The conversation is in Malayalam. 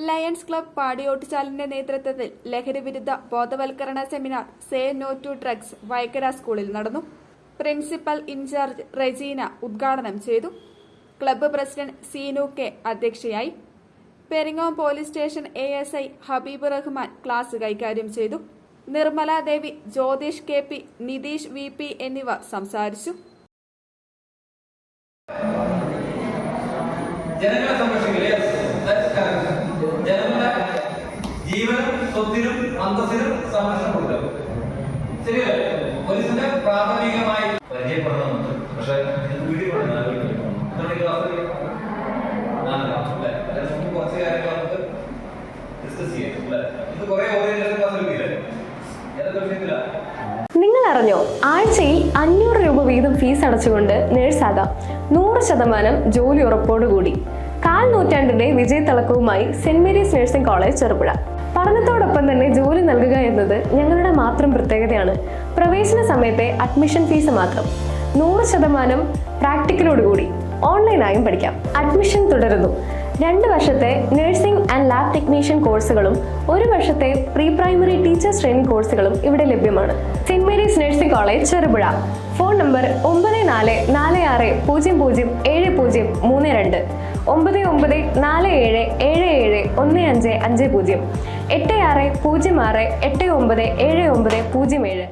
ലയൺസ് ക്ലബ് പാടിയോട്ടുചാലിന്റെ നേതൃത്വത്തിൽ ലഹരിവിരുദ്ധ ബോധവൽക്കരണ seminar say no to drugs Vaikkara സ്കൂളിൽ നടന്നു. പ്രിൻസിപ്പൽ ഇൻചാർജ് റെജീന ഉദ്ഘാടനം ചെയ്തു. ക്ലബ്ബ് പ്രസിഡന്റ് സീനു കെ അധ്യക്ഷയായി. Peringome police station ASI Habeeb Rahman class കൈകാര്യം ചെയ്തു. നിർമ്മല ദേവി, ജ്യോതിഷ് KP, നിതീഷ് VP എന്നിവർ സംസാരിച്ചു. ജനങ്ങളെ സംരക്ഷിക്കില്ലേ? ജനങ്ങളുടെ ജീവനും സ്വത്തിനും അന്തസ്സിനും സംരക്ഷണം കൊടുക്കുക. ശരിയല്ലേ? പോലീസിന്റെ പ്രാഥമികമായി പരിചയപ്പെടണമെന്നുണ്ട്. പക്ഷെ വീഡിയോ കുറച്ച് കാര്യങ്ങൾ നമുക്ക് ഡിസ്കസ് ചെയ്യാം. ഇത് കുറെ ഓറിയന്റേഷൻ ക്ലാസ് കിട്ടിയില്ലേ? ഏതൊക്കെ വിഷയത്തിലാ? നിങ്ങൾ അറിഞ്ഞോ, ആഴ്ചയിൽ 500 രൂപ വീതം ഫീസ് അടച്ചുകൊണ്ട് നേഴ്സാകാം. 100% ജോലി ഉറപ്പോടുകൂടി. 1/4 നൂറ്റാണ്ടിന്റെ വിജയത്തിളക്കവുമായി സെന്റ് മേരീസ് നഴ്സിംഗ് കോളേജ് ചെറുപുഴ. പഠനത്തോടൊപ്പം തന്നെ ജോലി നൽകുക എന്നത് ഞങ്ങളുടെ മാത്രം പ്രത്യേകതയാണ്. പ്രവേശന സമയത്തെ അഡ്മിഷൻ ഫീസ് മാത്രം. 100% പ്രാക്ടിക്കലോടുകൂടി ഓൺലൈനായും പഠിക്കാം. അഡ്മിഷൻ തുടരുന്നു. 2 വർഷത്തെ നഴ്സിംഗ് ആൻഡ് ലാബ് ടെക്നീഷ്യൻ കോഴ്സുകളും 1 വർഷത്തെ പ്രീ പ്രൈമറി ടീച്ചേഴ്സ് ട്രെയിനിങ് കോഴ്സുകളും ഇവിടെ ലഭ്യമാണ്. Saint Mary's nursing college Cherupuzha. Phone number 9446007032 9947771550 860689797907.